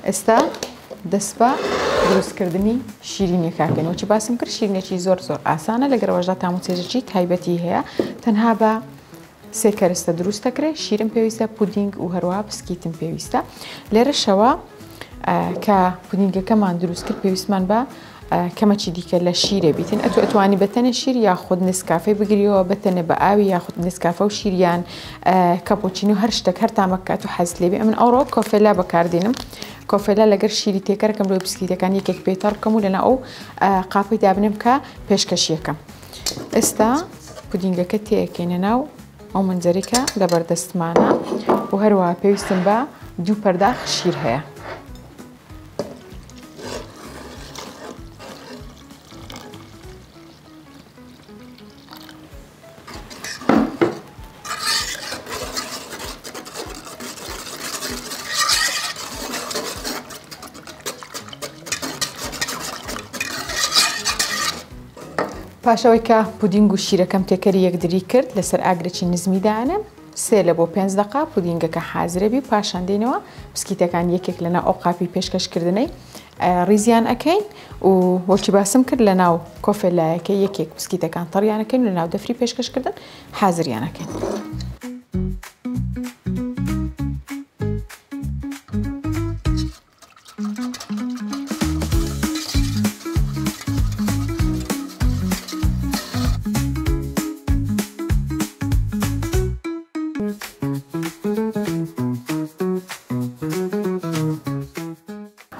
ئێستا دەست بە دروستکردنی شیرینیەکەکەن و چی باسم کرد شیرینێکی زۆر ئاسانە لەگەر ڕۆژدا تاموچێژێکی تایبەتی هەیە تەنها بە سێ کەرستە دروست دەکرێت شیرین پێویستە پودینگ و هەروەها بسکیتم پێویستە لێرە شەوە کە پودینگەکەمان دروست کرد پێویستمان بە کەمەکی دیکە لە شیرێ بیتن ئەتوانی بەتەنە شیر یاخود نسکافەی بگریەوە بەتەنێ بە ئاوی یاخود نسکافە و شیریان کاپۆچینی و هەر شتێک هەر تامەکات و حەز لێبێ من ئەوڕۆ کۆفێلا بەکاردێنم کۆفێلا لەگەر شیری تێکەرەکەم لۆ بسکیتەکان یەکێک پێتەڕ بکەم و لەنا ئەو قاپی دابنێم کە پێشکەشیەکەم ئێستا پودینگەکە تێکەینە ناو ئەو منجەرێکە لە بەردەستمانە و هەروەها پێویستم بە 2 پەرداخ شیر هەیە پاشەوەی کە پودینگ و شیرەکەم تێکەری یەکدری کرد لەسەر ئاگرێکی نزمی دانم 3 بۆ 5 دقه پودینگەکە حازرەبی پاشان دێنەوە بسکیتەکان یەکێک لەناو ئەو قاپی پێشکەشکردنەی ریزیان ئەەکەین و وەکی باسم کرد لە ناو کۆفێلایەکە یەکێک بسکیتەکان تەڕیانەکەین لە ناو دەفری پێشکەشکردن حازریانەکەین.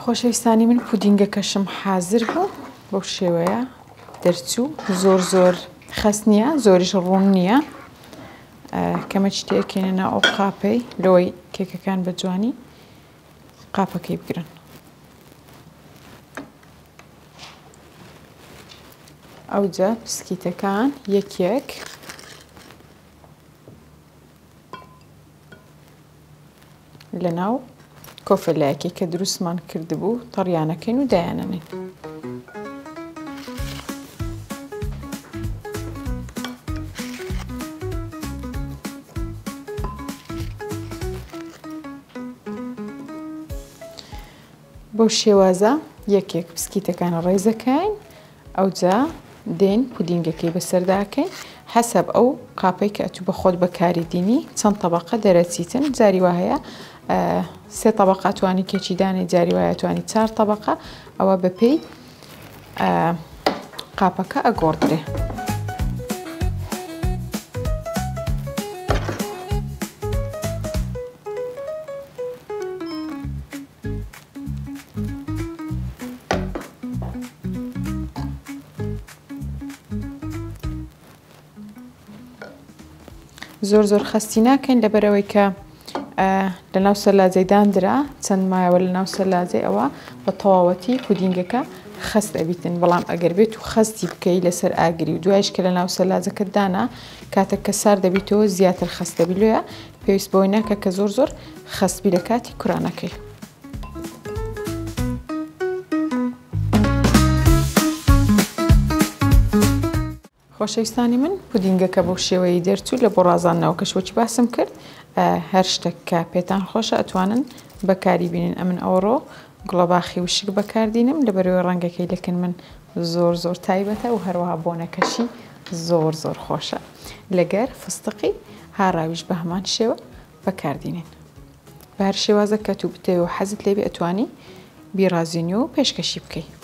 خۆشەویستانی من پودینگەکەشم حازر بوو بەو شێوەیە دەرچوو زۆر خەست نییە زۆریش ڕوون نییە کەمەچ تێکێنە ئەو قاپەی لەوەی کێکەکان بە جوانی قاپەکەی بگرن ئەوجا بسکیتەکان یەکێک لەناو کۆفێلایەکی کە دروستمان کردبوو تەڕیانەکەین و دایانەنین. بەو شێوازە یەکێک بسکیتەکان ڕێزەکەین ئەوجا دێن پودینگەکەی بەسەرداکەین حەسەب ئەو قاپەی کە ئەتوو بە خۆت بەکاری دینی چەند تەبەقە دەرەچیتن جاری وا هەیە 3 طبقة توانی کێکی دانی جاری وایە توانی 4 طبقة ئەوە بەپێی قاپەکە ئەگۆڕدرێ. زۆر خەستی ناکەین لەبەرەوەی کە لە ناو سەلاجەی دانرا چەند مایەوە لە ناو سەلاجەی ئەوە بە تەواوەتی پودینگەکە خەست ئەبیتن بەڵام ئەگەر بێت و خەستی بکەی لەسەر ئاگری و دوایش کە لە ناو سەلاجەکەت دانا کاتێک کە سار دەبیتەوە زیاتر خەست دەبی لێە پێویست بۆی ناکە کە زۆر خەستبی لە کاتی کوڕانەکەی. خۆشەویستانی من پودینگەکە بەو شێوەیە دەرچوو لە بۆ ڕازاندنەوە کە شۆکی باسم کرد هەر شتێک کە پێتان خۆشە ئەتوانن بەکاری بینن ئەمن ئەوڕۆ گوڵەباخی وشک بەکاردینم لەبەرەوەی ڕەنگەکەی لەکن من زۆر تایبەتە و هەروەها بۆنەکەشی زۆر خۆشە لەگەر فستقی هاڕاویش بە هەمان شێوە بەکاردینین بە هەر شێوازە کە تو بتەوە حەزت لێبێ ئەتوانی بیڕازینی و پێشکەشی بکەی.